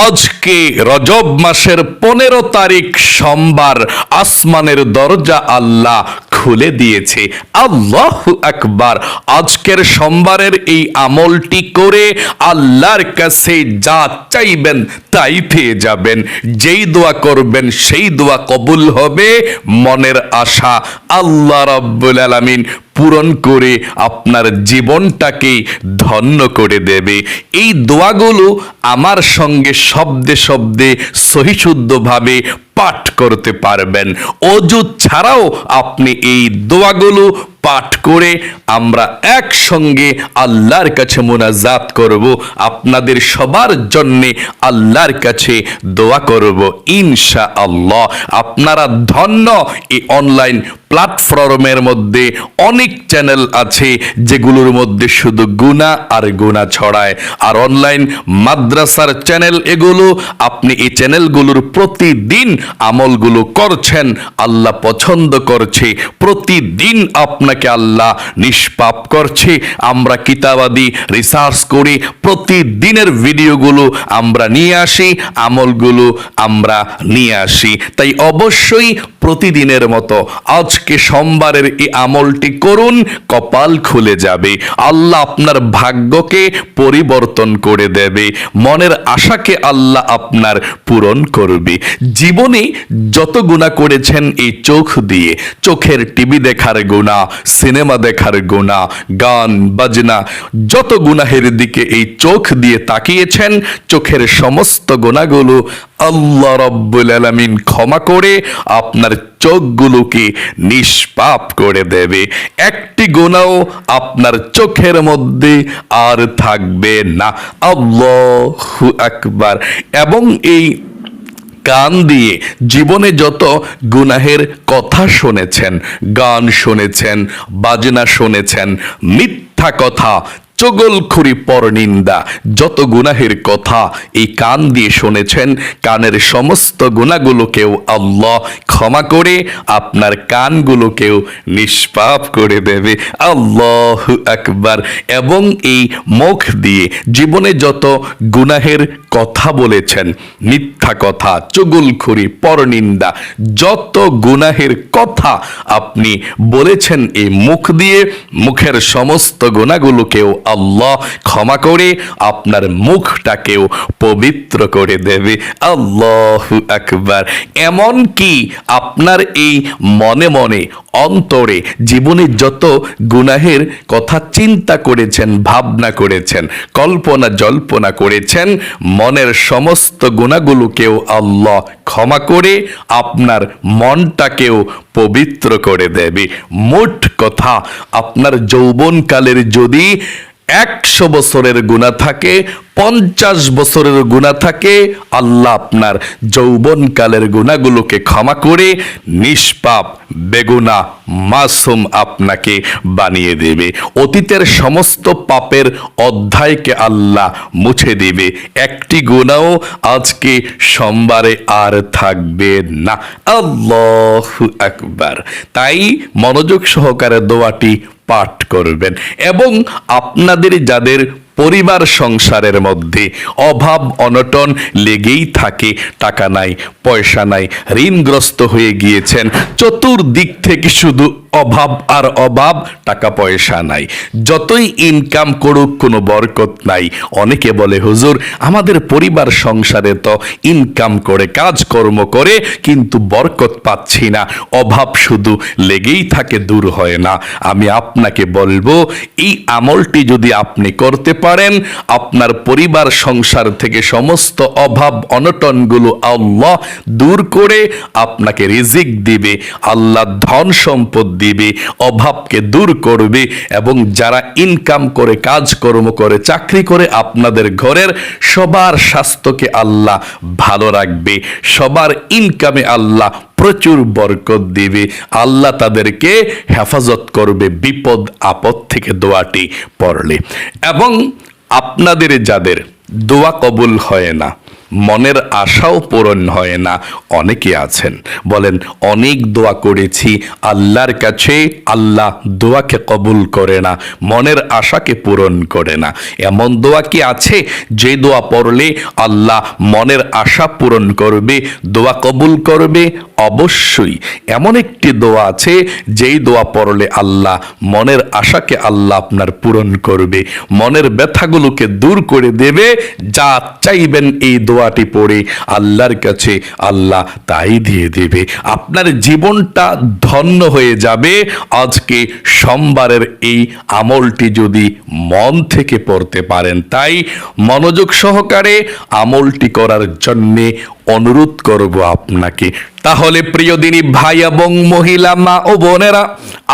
আজকে রজব মাসের 15 তারিখ সোমবার আসমানের দরজা আল্লাহ খুলে দিয়েছে। আল্লাহু আকবার। আজকের সোমবারের এই আমলটি করে আল্লাহর কাছে যা চাইবেন তাই পেয়ে যাবেন। যেই দোয়া করবেন সেই দোয়া কবুল হবে। মনের আশা আল্লাহ রাব্বুল আলামিন পূরণ করে আপনার জীবনটাকে ধন্য করে দেবে। এই দোয়াগুলো আমার সঙ্গে শব্দে শব্দে সহিশুদ্ধভাবে পাঠ করতে পারবেন। অজু ছাড়াও আপনি এই দোয়াগুলো পাঠ করে আমরা একসঙ্গে আল্লাহর কাছে মোনাজাত করব। আপনাদের সবার জন্যে আল্লাহর কাছে দোয়া করব ইনশাআল্লাহ। আপনারা ধন্য। এই অনলাইন প্ল্যাটফর্মের মধ্যে অনেক চ্যানেল আছে যেগুলোর মধ্যে শুধু গুনাহ আর গুনাহ ছড়ায়। আর অনলাইন মাদ্রাসার চ্যানেল এগুলো। আপনি এই চ্যানেলগুলোর প্রতিদিন আমলগুলো করছেন, আল্লাহ পছন্দ করছে। প্রতিদিন আপনাকে আল্লাহ নিষ্পাপ করছে। আমরা কিতাবাদি রিসার্চ করি, প্রতিদিনের ভিডিওগুলো আমরা নিয়ে আসি, আমলগুলো আমরা নিয়ে আসি। তাই অবশ্যই প্রতিদিনের মতো আজকে সোমবারের এই আমলটি করুন, কপাল খুলে যাবে। আল্লাহ আপনার ভাগ্যকে পরিবর্তন করে দেবে। মনের আশাকে আল্লাহ আপনার পূরণ করবে। জীবনে যত গুনাহ করেছেন এই চোখ দিয়ে, চোখের টিভি দেখার গুনাহ, সিনেমা দেখার গুনাহ, গান বাজনা, যত গুনাহের দিকে এই চোখ দিয়ে তাকিয়েছেন, চোখের সমস্ত গুনাহগুলো আল্লাহ রাব্বুল আলামিন ক্ষমা করে আপনার চোখগুলোকে নিষ্পাপ করে দেবে। একটি গুনাহ আপনার চোখের মধ্যে আর থাকবে না। আল্লাহু আকবার। এবং এই কান দিয়ে জীবনে যত গুনাহের কথা শুনেছেন, গান শুনেছেন, বাজনা শুনেছেন, মিথ্যা কথা, চগলখুরি, পরনিন্দা, যত গুনাহের কথা এই কান দিয়ে শুনেছেন, কানের সমস্ত গুনাহগুলোকেও আল্লাহ ক্ষমা করে আপনার কানগুলোকেও নিষ্পাপ করে দেবে। আল্লাহু আকবার। এবং এই মুখ দিয়ে জীবনে যত গুনাহের কথা বলেছেন, মিথ্যা কথা, চগলখুরি, পরনিন্দা, যত গুনাহের কথা আপনি বলেছেন এই মুখ দিয়ে, মুখের সমস্ত গুনাহগুলোকেও আল্লাহ ক্ষমা করে আপনার মুখটাকেও পবিত্র করে দেবে। আল্লাহু আকবার। এমন কি আপনার এই মনে মনে অন্তরে জীবনে যত গুনাহের কথা চিন্তা করেছেন, ভাবনা করেছেন, কল্পনা জল্পনা করেছেন, মনের সমস্ত গুনাহগুলোকেও আল্লাহ ক্ষমা করে আপনার মনটাকেও পবিত্র করে দেবে। মোট কথা, আপনার যৌবনকালের যদি 100 বছরের গুনাহ থাকে, 50 বছরের গুনাহ থাকে, আল্লাহ আপনার যৌবনকালের গুনাহগুলোকে ক্ষমা করে নিষ্পাপ বেগুনাহ মাসুম আপনাকে বানিয়ে দেবে। অতীতের সমস্ত পাপের অধ্যায়কে আল্লাহ মুছে দিবে। একটি গুনাহও আজকে সোমবারে আর থাকবে না। আল্লাহু আকবার। তাই মনোযোগ সহকারে দোয়াটি পাঠ করবেন। এবং আপনাদের যাদের পরিবার সংসারের মধ্যে অভাব অনটন লেগেই থাকে, টাকা নাই, পয়সা নাই, ঋণগ্রস্ত হয়ে গিয়েছেন, চতুর্দিক থেকে শুধু অভাব আর অভাব, টাকা পয়সা নাই, যতই ইনকাম করুক কোনো বরকত নাই। অনেকে বলে, হুজুর আমাদের পরিবার সংসারে তো ইনকাম করে কাজকর্ম করে কিন্তু বরকত পাচ্ছি না, অভাব শুধু লেগেই থাকে, দূর হয় না। আমি আপনাকে বলবো, এই আমলটি যদি আপনি করতে পারেন, আপনার পরিবার সংসার থেকে সমস্ত অভাব অনটনগুলো আল্লাহ দূর করে আপনাকে রিজিক দিবে, আল্লাহ ধন সম্পদ দিবে, অভাবকে দূর করবে। এবং যারা ইনকাম করে, কাজকর্ম করে, চাকরি করে, আপনাদের ঘরের সবার স্বাস্থ্যকে আল্লাহ ভালো রাখবে, সবার ইনকামে আল্লাহ প্রচুর বরকত দিবে, আল্লাহ তাদেরকে হেফাজত করবে বিপদ আপদ থেকে দোয়াটি পড়লে। এবং আপনাদের যাদের দোয়া কবুল হয় না, মনের আশাও পূরণ হয় না। অনেকে আছেন বলেন অনেক দোয়া করেছি আল্লাহর কাছে, আল্লাহ দোয়াকে কবুল করে না, মনের আশাকে পূরণ করে না। এমন দোয়া কি আছে যে দোয়া পড়লে আল্লাহ মনের আশা পূরণ করবে, দোয়া কবুল করবে? অবশ্যই এমন একটি দোয়া আছে যেই দোয়া পড়লে আল্লাহ মনের আশাকে আল্লাহ আপনার পূরণ করবে, মনের ব্যথাগুলোকে দূর করে দেবে। যা চাইবেন এই দোয়াটি পড়ে আল্লাহর কাছে আল্লাহ তাই দিয়ে দেবে। আপনার জীবনটা ধন্য হয়ে যাবে আজকে সোমবারের এই আমলটি যদি মন থেকে পড়তে পারেন। তাই মনোযোগ সহকারে আমলটি করার জন্যে অনুরোধ করব আপনাকে। তাহলে প্রিয় দিনী ভাই এবং মহিলা, মা ও বোনেরা,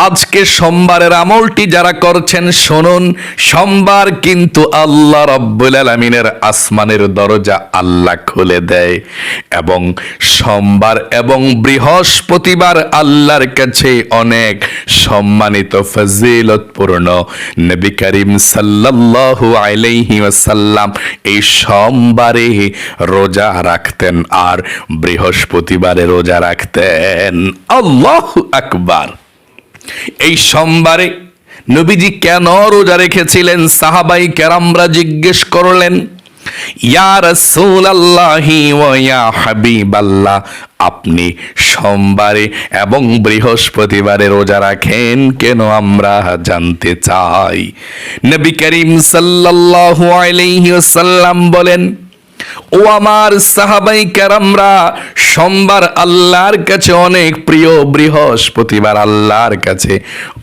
আজকে সোমবারের আমলটি যারা করছেন শুনুন। সোমবার কিন্তু আল্লাহ রাব্বুল আলামিনের আসমানের দরজা আল্লাহ খুলে দেয়, এবং সোমবার এবং বৃহস্পতিবার আল্লাহর কাছে অনেক সম্মানিত ফজিলতপূর্ণ। নবী করিম সাল্লাল্লাহু আলাইহি ওয়াসাল্লাম এই সোমবারে রোজা রাখতেন আর বৃহস্পতিবারে রোজা রাখতেন। আল্লাহু আকবার। এই সোমবারে নবীজি কেন রোজা রেখেছিলেন? সাহাবাই কেরামরা জিজ্ঞেস করলেন, ইয়া রাসূলুল্লাহি ওয়া ইয়া হাবিবাল্লাহ, আপনি সোমবারে এবং বৃহস্পতিবারে রোজা রাখেন কেন? আমরা জানতে চাই। নবী করিম সাল্লাল্লাহু আলাইহি ওয়াসাল্লাম বলেন, ও আমার সাহাবাই কেরামরা, সোমবার আল্লাহর কাছে অনেক প্রিয়, বৃহস্পতিবার আল্লাহর কাছে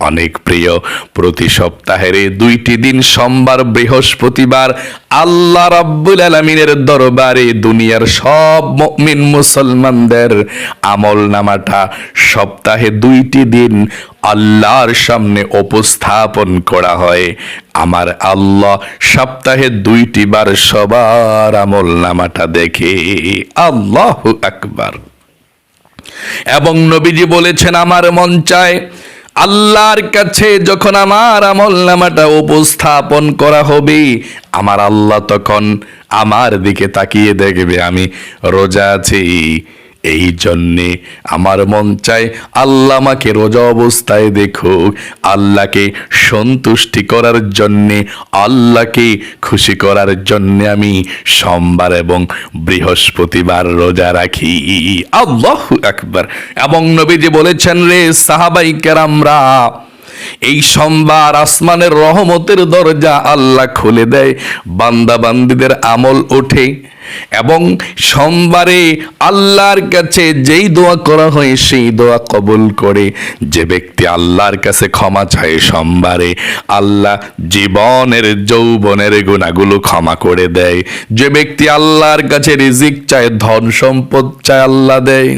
অনেক প্রিয়। প্রতি সপ্তাহের দুইটি দিন সোমবার বৃহস্পতিবার আল্লাহ রাব্বুল আলামিনের দরবারে দুনিয়ার সব মুমিন মুসলমানদের আমল নামাটা সপ্তাহে দুইটি দিন আল্লাহর সামনে উপস্থাপন করা হয়। আমার আল্লাহ সপ্তাহে দুইটি বার সবার আমল নামাটা দেখে। আল্লাহু আকবার। এবং নবীজি বলেছেন, আমার মন চায় আল্লাহর কাছে যখন আমার আমল নামাটা উপস্থাপন করা হবে, আমার আল্লাহ তখন আমার দিকে তাকিয়ে দেখবে আমি রোজা আছি। এই জন্যে আমার মন চায় আল্লাহ আমাকে রোজা অবস্থায় দেখুক, আল্লাহকে সন্তুষ্টি করার জন্যে, আল্লাহকে খুশি করার জন্যে আমি সোমবার এবং বৃহস্পতিবার রোজা রাখি। আল্লাহু আকবার। এবং নবীজি বলেছেন, রে সাহাবাই কেরামরা, এই সোমবার আসমানের রহমতের দরজা আল্লাহ খুলে দেয়, বান্দা বান্দীদের আমল ওঠে, এবং সোমবারে আল্লাহর কাছে যেই দোয়া করা হয় সেই দোয়া কবুল করে। যে ব্যক্তি আল্লাহর কাছে ক্ষমা চায় সোমবারে, আল্লাহ জীবনের যৌবনের গুনাহগুলো ক্ষমা করে দেয়। যে ব্যক্তি আল্লাহর কাছে রিজিক চায়, ধন সম্পদ চায়, আল্লাহ দেয়।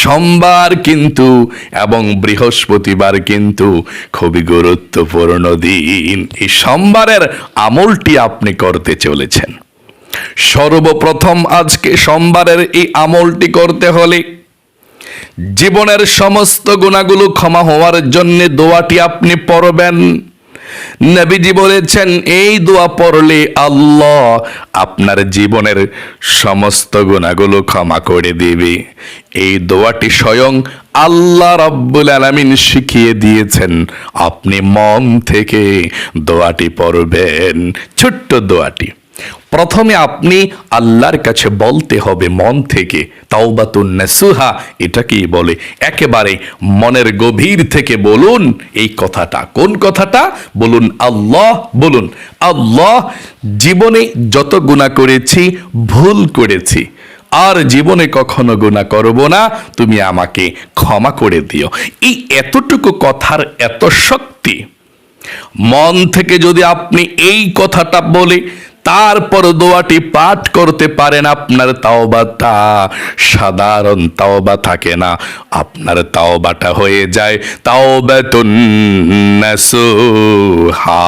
সোমবার কিন্তু এবং বৃহস্পতিবার কিন্তু খুবই গুরুত্বপূর্ণ দিন। এই সোমবারের আমলটি আপনি করতে চলেছেন। সর্বপ্রথম আজকে সোমবারের এই আমলটি করতে হলে জীবনের সমস্ত গুনাহগুলো ক্ষমা হওয়ার জন্য দোয়াটি আপনি পড়বেন। নবীজি বলেছেন, এই দোয়া পড়লে আল্লাহ আপনার জীবনের সমস্ত গুনাহগুলো ক্ষমা করে দিবে। এই দোয়াটি স্বয়ং আল্লাহ রাব্বুল আলামিন শিখিয়ে দিয়েছেন। আপনি মন থেকে দোয়াটি পড়বেন। ছোট্ট দোয়াটি প্রথমে আপনি আল্লাহর কাছে বলতে হবে মন থেকে, তাওবাতুন নাসুহা এটাকেই বলে। একেবারে মনের গভীর থেকে বলুন এই কথাটা। কোন কথাটা? বলুন আল্লাহ, বলুন আল্লাহ, জীবনে যত গুনাহ করেছি, ভুল করেছি, আর জীবনে কখনো গুনাহ করব না, তুমি আমাকে ক্ষমা করে দিও। এই এতটুকু কথার এত শক্তি। মন থেকে যদি আপনি এই কথাটা বলে তারপর দোয়াটি পাঠ করতে পারেন, আপনার তাওবাটা সাধারণ তাওবা থাকে না, আপনার তাওবাটা হয়ে যায় তাওবাতুন নাসুহা।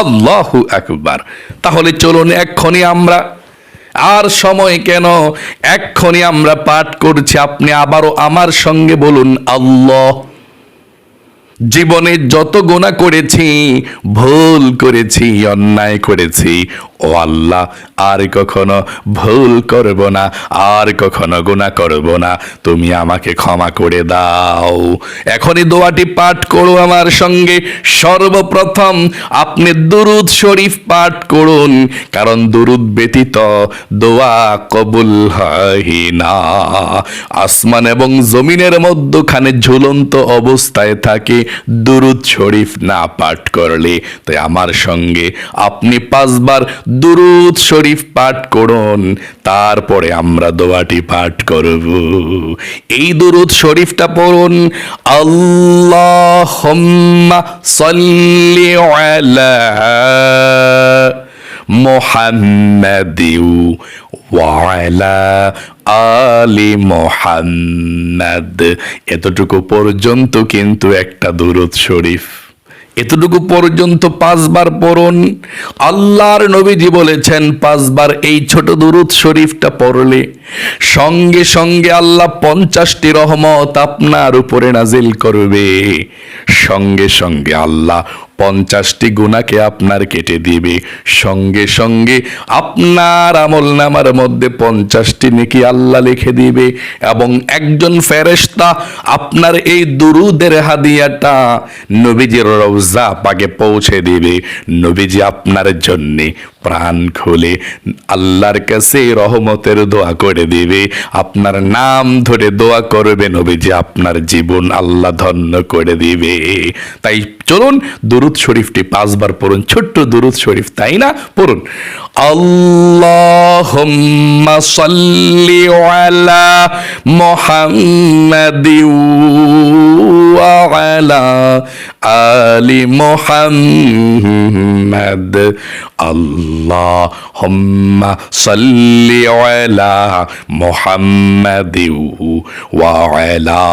আল্লাহু আকবার। তাহলে চলুন এক্ষুনি আমরা, আর সময় কেন, এক্ষুনি আমরা পাঠ করছি। আপনি আবারও আমার সঙ্গে বলুন, আল্লাহ, জীবনে যত গুনাহ করেছি, ভুল করেছি, অন্যায় করেছি, ও আল্লাহ, আর কখনো ভুল করব না, আর কখনো গুনাহ করব না, তুমি আমাকে ক্ষমা করে দাও। এখনই দোয়াটি পাঠ করো আমার সঙ্গে। সর্বপ্রথম আপনি দুরূদ শরীফ পাঠ করুন, কারণ দুরূদ ব্যতীত দোয়া কবুল হয় না। আসমান এবং জমিনের মধ্যখানে ঝুলন্ত অবস্থায় থাকে দুরূদ শরীফ না পাঠ করলে। তাই আমার সঙ্গে আপনি 5 বার দুরূদ শরীফ পাঠ করুন, তারপরে আমরা দোয়াটি পাঠ করব। এই দুরূদ শরীফটা পড়ুন, আল্লাহুম্মা সাল্লি আলা মুহাম্মাদিন ওয়া আলা আলি মুহাম্মাদ। এতটুকু পর্যন্ত কিন্তু একটা দুরূদ শরীফ। এতটুকু পর্যন্ত 5 বার পড়ুন। আল্লাহর নবীজি বলেছেন 5 বার এই ছোট দুরূদ শরীফটা পড়লে সঙ্গে সঙ্গে আল্লাহ 50টি রহমত আপনার উপরে নাজিল করবে। সঙ্গে সঙ্গে আল্লাহ 50টি গুনাহকে আপনার কেটে দিবে। সঙ্গে সঙ্গে আপনার আমলনামার মধ্যে 50টি নেকি আল্লাহ লিখে দিবে, এবং একজন ফেরেশতা আপনার এই দুরূদের হাদিয়াটা নবীজির রওজা পাকে পৌঁছে দিবে। নবীজি আপনার জন্য প্রাণ খুলে আল্লাহর কাছে রহমতের দোয়া করে দিবে। আপনার নাম ধরে দোয়া করবে, নবীজি আপনার জীবন আল্লাহ ধন্য করে দিবে। তাই চলুন দুরূদ শরীফটি 5 বার পড়ুন। ছোট্ট দুরূদ শরীফ, তাই না? পড়ুন, আল্লাহুম্মা সাল্লি আলা মুহাম্মাদিন ওয়া আলা আলি মুহাম্মাদ। আল্লাহুম্মা সাল্লি আলা মুহাম্মাদিন ওয়া আলা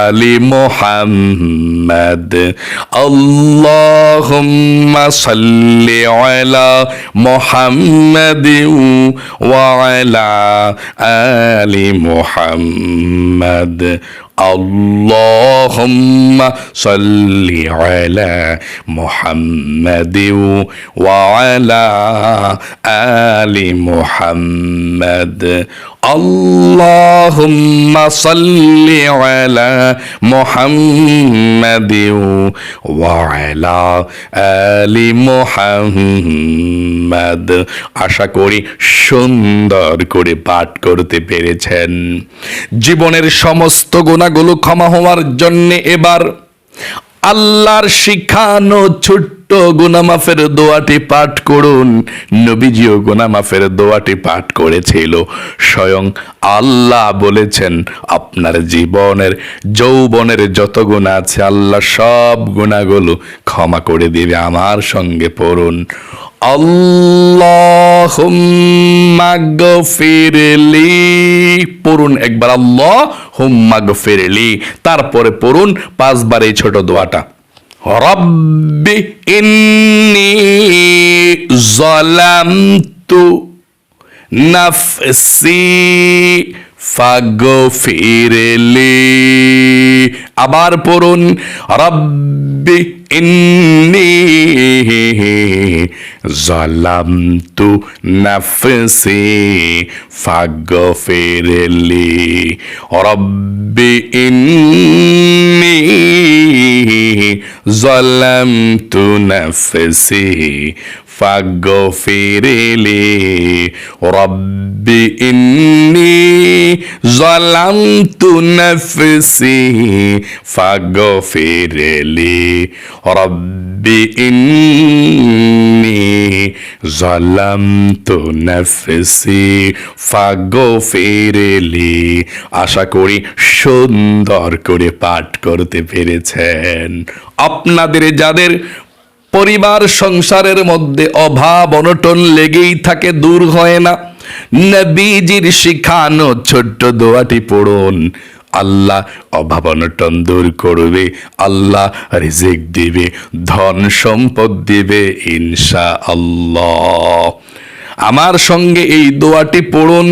আলি মুহাম্মাদ। আল্লাহুম্মা সাল্লি আলা মুহাম্মাদিন ওয়া আলা আলি মুহাম্মাদ। اللهم صل على محمد وعلى آل محمد. اللهم صل على محمد وعلى آل محمد. আশা করি সুন্দর করে পাঠ করতে পেরেছেন। জীবনের সমস্ত গুনাহগুলো ক্ষমা হওয়ার জন্য এবার আল্লাহর শিখানো ছোট্ট গুনাহ মাফের দোয়াটি পাঠ করুন। নবীজিও গুনাহ মাফের দোয়াটি পাঠ করেছিল। স্বয়ং আল্লাহ বলেছেন আপনার জীবনের যৌবনের যত গুনাহ আছে আল্লাহ সব গুনাহগুলো ক্ষমা করে দিবে। আমার সঙ্গে পড়ুন, আল্লাহুম্মা গফিরলি। পড়ুন একবার, আল্লাহুম্মা গফিরলি, তারপরে পড়ুন 5 বার এই ছোট দোয়াটা, রব্বি ইন্নী যালামতু নাফসি ফাগফিরলি। আবার পড়ুন, রব্বি ইন্নী যালামতু নাফসি ফাগফিরলি। রব্বি ইন্নী যালামতু নাফসি ফাগফিরলি। রব্বি ইন্নী যালামতু নাফসি ফাগফিরলি। রব্বি ইন্নী যালামতু নাফসি ফাগফিরলি। আশা করি সুন্দর করে পাঠ করতে পেরেছেন। আপনাদের যাদের পরিবার সংসারের মধ্যে অভাব অনটন লেগেই থাকে, দূর হয় না, নবীজির শিখানো ছোট্ট দোয়াটি পড়ুন। আল্লাহ অভাব অনটন দূর করবে, আল্লাহ রিজিক দিবে, ধন সম্পদ দিবে ইনশাআল্লাহ। আমার সঙ্গে এই দোয়াটি পড়ুন,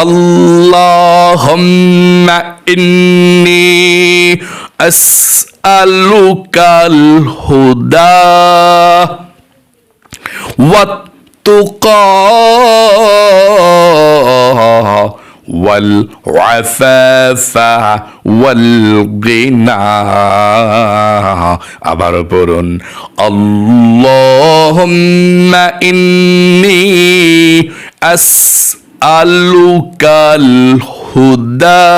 আল্লাহুম্মা ইন্নী আসআলুকাল হুদা ওয়াত والتقى والعفاف والغنى আবার পড়ুন আল্লাহুম্মা ইন্নী আসআলুকাল হুদা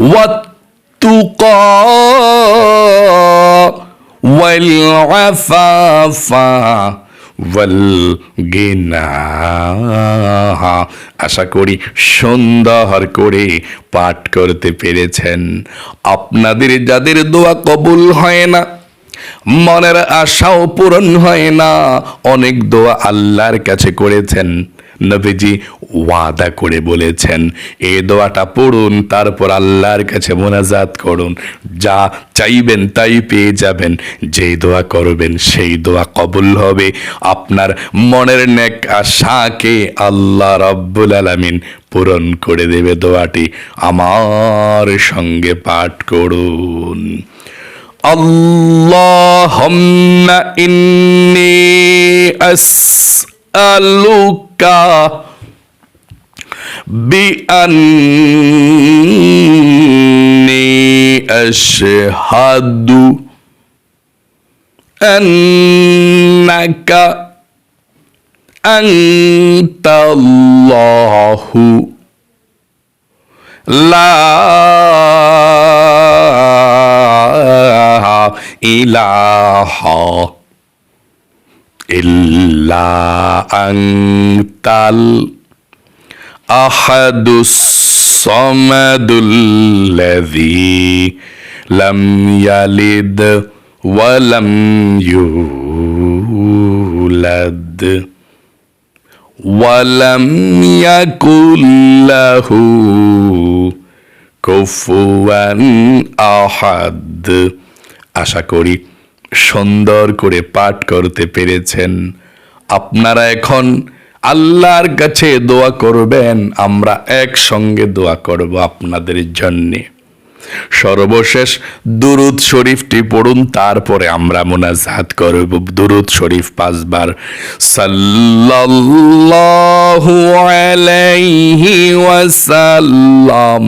ওয়াত-তুকা ওয়াল-আফাফা ওয়াল-গিনা। আশা করি সুন্দর করে পাঠ করতে পেরেছেন। আপনাদের যাদের দোয়া কবুল হয় না, মনের আশাও পূরণ হয় না, অনেক দোয়া আল্লাহর কাছে করেছেন, নবীজি ওয়াদা করে বলেছেন এই দোয়াটা পড়ুন, তারপর আল্লাহর কাছে মোনাজাত করুন, যা চাইবেন তাই পেয়ে যাবেন। যেই দোয়া করবেন সেই দোয়া কবুল হবে। আপনার মনের নেক আশাকে আল্লাহ রাব্বুল আলামিন পূরণ করে দেবে। দোয়াটি আমার সঙ্গে পাঠ করুন। আল্লাহুম্মা ইন্নী আসআলুকা বিআন্নী আশহাদু আন্নাকা আনতাল্লাহু লা ইলাহা ইল্লা আনতাল আহাদুস সামাদুল্লাযী লাম ইয়ালিদ ওয়া লাম ইউলাদ ওয়া লাম ইয়াকুল লাহু কুফুয়ান আহাদ। আশা করি সুন্দর করে পাঠ করতে পেরেছেন। আপনারা এখন আল্লাহর কাছে দোয়া করবেন, আমরা একসঙ্গে দোয়া করব আপনাদের জন্যে। সর্বশেষ দুরুদ শরীফটি পড়ুন, তারপরে আমরা মুনাজাত করব। দুরুদ শরীফ 5 বার। সাল্লাল্লাহু আলাইহি ওয়াসাল্লাম,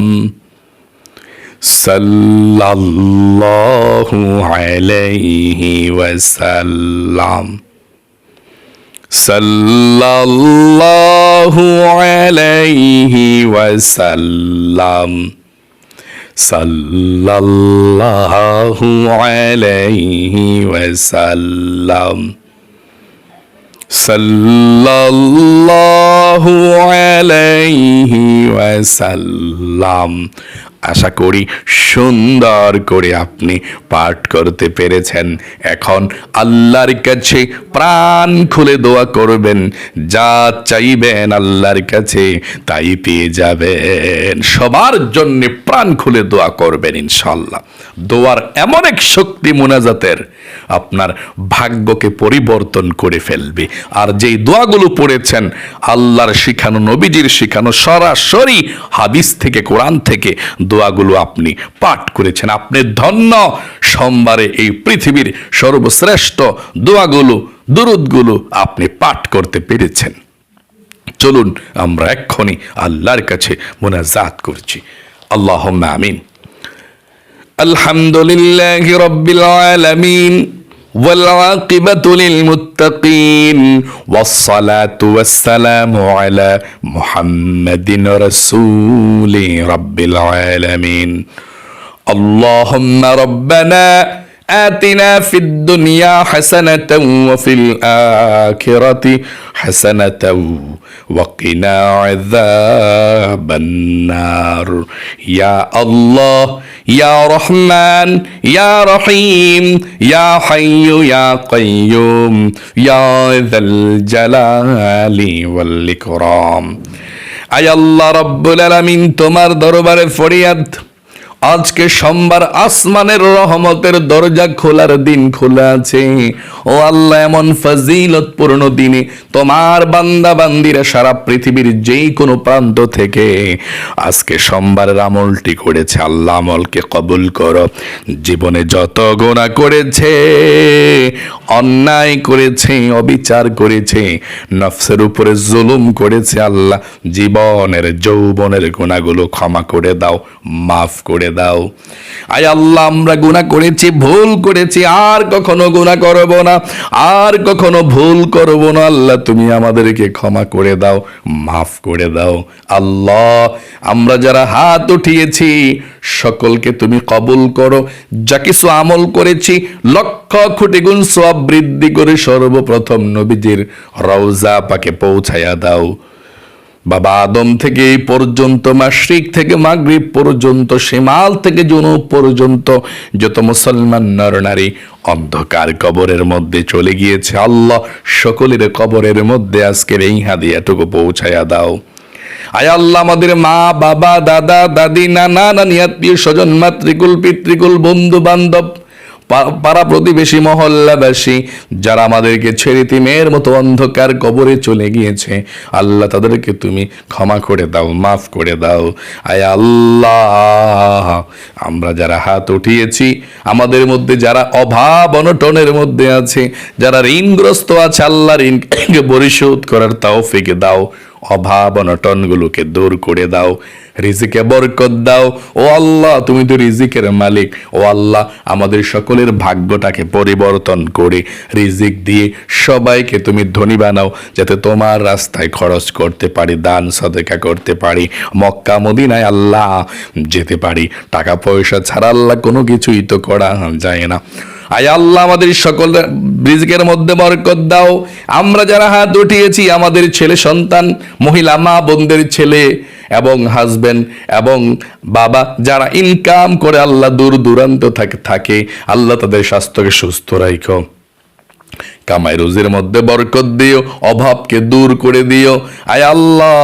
সাল্লাল্লাহু আলাইহি ওয়াসাল্লাম, সাল্লাল্লাহু আলাইহি ওয়াসাল্লাম, সাল্লাল্লাহু আলাইহি ওয়াসাল্লাম, সাল্লাল্লাহু আলাইহি ওয়াসাল্লাম। আশা করি সুন্দর করে আপনি পাঠ করতে পেরেছেন। এখন আল্লাহর কাছে প্রাণ খুলে দোয়া করবেন, যা চাইবেন আল্লাহর কাছে তাই পেয়ে যাবেন। সবার জন্য প্রাণ খুলে দোয়া করবেন ইনশাআল্লাহ। দোয়ার এমন এক শক্তি মুনাজাতের, আপনার ভাগ্যকে পরিবর্তন করে ফেলবে। আর যেই দোয়াগুলো পড়েছেন আল্লাহর শিখানো, নবীজির শিখানো সরাসরি হাদিস থেকে, কোরআন থেকে দোয়াগুলো আপনি পাঠ করেছেন, আপনি ধন্য। সোমবারে এই পৃথিবীর সর্বশ্রেষ্ঠ দোয়াগুলো, দুরুদগুলো আপনি পাঠ করতে পেরেছেন। চলুন আমরা এক্ষুনি আল্লাহর কাছে মুনাজাত করছি। আল্লাহুম্মা আমিন। আলহামদুলিল্লাহি রাব্বিল আলামিন والعاقبة للمتقين والصلاة والسلام على محمد رسول رب العالمين. اللهم ربنا آتنا في الدنيا حسنة وفي الآخرة حسنة وقنا عذاب النار. يا الله يا رحمن يا رحيم يا حي يا قيوم يا ذا الجلال والإكرام. আয় আল্লাহ রাব্বুল আলামিন, তোমার দরবারে ফরিয়াদ, আজকে সোমবার, আসমানের রহমতের দরজা খোলার দিন খোলা আছে। ও আল্লাহ, এমন ফজিলতপূর্ণ দিনে তোমার বান্দা বান্দিরা সারা পৃথিবীর যেই কোনো প্রান্ত থেকে আজকে সোমবারের আমলটি করেছে, আল্লাহ আমলকে কবুল করো। জীবনে যত গুনাহ করেছে, অন্যায় করেছে, অবিচার করেছে, নফসের উপরে জুলুম করেছে, আল্লাহ জীবনের যৌবনের গুনাহগুলো ক্ষমা করে দাও, মাফ করে দাও। আয় আল্লাহ, আমরা গুনাহ করেছি, ভুল করেছি, আর কখনো গুনাহ করব না, আর কখনো ভুল করব না। আল্লাহ তুমি আমাদেরকে ক্ষমা করে দাও, মাফ করে দাও। আল্লাহ, আমরা যারা হাত উঠিয়েছি সকলকে তুমি কবুল করো। যা কিছু আমল করেছি লক্ষ কোটি গুণ সওয়াব বৃদ্ধি করে সর্বপ্রথম নবীজির রওজা পাকে পৌঁছায়া দাও। বাবা আদম থেকে এই পর্যন্ত, মাশরিক থেকে মাগরিব পর্যন্ত, শিমাল থেকে জুনুব পর্যন্ত যত মুসলমান নর নারী অন্ধকার কবরের মধ্যে চলে গিয়েছে, আল্লাহ সকলের কবরের মধ্যে আজকের এই হাদিয়াটুকু পৌঁছায়া দাও। আয় আল্লাহ, আমাদের মা বাবা, দাদা দাদি, নানা নানি, আত্মীয় স্বজন, মাতৃকুল পিতৃকুল, বন্ধু বান্ধব, পাড়া প্রতিবেশী, মহল্লাবাসী যারা আমাদেরকে ছেড়ে তিমের মতো অন্ধকার কবরে চলে গিয়েছে, আল্লাহ তাদেরকে তুমি ক্ষমা করে দাও, মাফ করে দাও। আয় আল্লাহ, আমরা যারা হাত উঠিয়েছি, আমাদের মধ্যে যারা অভাব অনটনের মধ্যে আছে, যারা ঋণগ্রস্ত আছে, আল্লাহ ঋণকে পরিশোধ করার তৌফিক দাও, অভাব অনটনগুলোকে দূর করে দাও, রিজিকে বরকত দাও। ও আল্লাহ, তুমি তো রিজিকের মালিক। ও আল্লাহ, আমাদের সকলের ভাগ্যটাকে পরিবর্তন করে রিজিক দিয়ে সবাইকে তুমি ধনী বানাও, যাতে তোমার রাস্তায় খরচ করতে পারি, দান সদকা করতে পারি, মক্কা মদিনায় আল্লাহ যেতে পারি। টাকা পয়সা ছাড়া আল্লাহ কোনো কিছুই তো করা যায় না। আয় আল্লাহ, আমাদের সকল রিজিকের মধ্যে বরকত দাও। আমরা যারা হাত উঠিয়েছি, আমাদের ছেলে সন্তান, মহিলা মা বোনদের ছেলে এবং হাজবেন্ড এবং বাবা যারা ইনকাম করে আল্লাহ দূর দূরান্ত থাকে, আল্লাহ তাদের স্বাস্থ্যকে সুস্থ রাখো, কামাই রুজির মধ্যে বরকত দিও, অভাবকে দূর করে দিও। আয় আল্লাহ,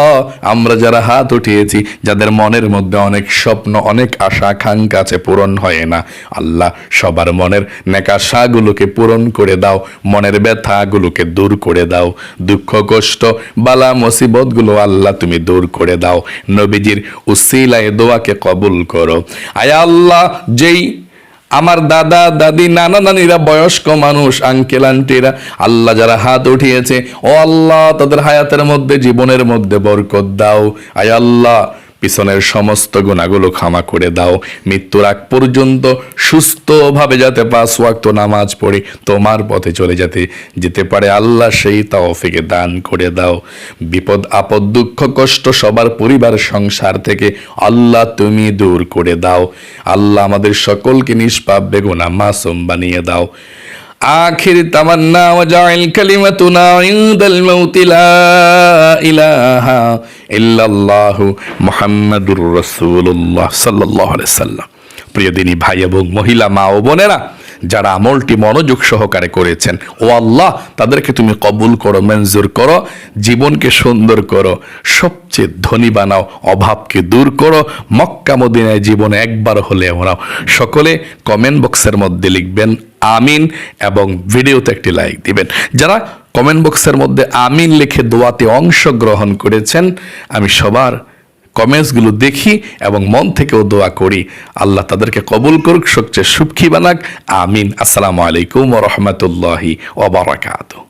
আমরা যারা হাত উঠিয়েছি, যাদের মনের মধ্যে অনেক স্বপ্ন, অনেক আশা আকাঙ্ক্ষা আছে, পূরণ হয় না, আল্লাহ সবার মনের নেক আশাগুলোকে পূরণ করে দাও, মনের ব্যথাগুলোকে দূর করে দাও, দুঃখ কষ্ট বালা মুসিবতগুলো আল্লাহ তুমি দূর করে দাও। নবীজির উসিলায় দোয়াকে কবুল করো। আয় আল্লাহ, যেই আমার দাদা দাদি নানা নানিরা, বয়স্ক মানুষ, আঙ্কেল আন্টিরা আল্লাহ যারা হাত উঠিয়েছে, ও আল্লাহ তাদের হায়াতের মধ্যে, জীবনের মধ্যে বরকত দাও। আয় আল্লাহ, পিছনের সমস্ত গুনাহগুলো ক্ষমা করে দাও। মৃত্যুর আগ পর্যন্ত সুস্থভাবে যাতে 5 ওয়াক্ত নামাজ পড়ে তোমার পথে চলে যেতে পারে, আল্লাহ সেই তৌফিক দান করে দাও। বিপদ আপদ দুঃখ কষ্ট সবার পরিবার সংসার থেকে আল্লাহ তুমি দূর করে দাও। আল্লাহ আমাদের সকলকে নিষ্পাপ বেগুনাহ মাসুম বানিয়ে দাও। আখির তামান্না ওয়াজাইল কালিমাতুনা ইনদাল মাউতি লা ইলাহা ইল্লাল্লাহু মুহাম্মাদুর রাসূলুল্লাহ সাল্লাল্লাহু আলাইহি সাল্লাম। প্রিয় দিনী ভাই এবং মহিলা, মা ও বোনেরা, যারা আমলটি মনোযোগ সহকারে করেছেন, ও আল্লাহ তাদেরকে তুমি কবুল করো, মঞ্জুর করো, জীবনকে সুন্দর করো, সবচেয়ে ধনী বানাও, অভাবকে দূর করো, মক্কা মদিনায় জীবনে একবার হলে আমরা সকলে কমেন্ট বক্সের মধ্যে লিখবেন আমিন এবং ভিডিওতে একটি লাইক দিবেন। যারা কমেন্ট বক্সের মধ্যে আমিন লিখে দোয়াতে অংশগ্রহণ করেছেন, আমি সবার কমেন্টসগুলো দেখি এবং মন থেকেও দোয়া করি, আল্লাহ তাদেরকে কবুল করুক, সবচেয়ে সুখী বানাক। আমিন। আসসালামু আলাইকুম ওয়া রাহমাতুল্লাহি ওয়া বারাকাতুহু।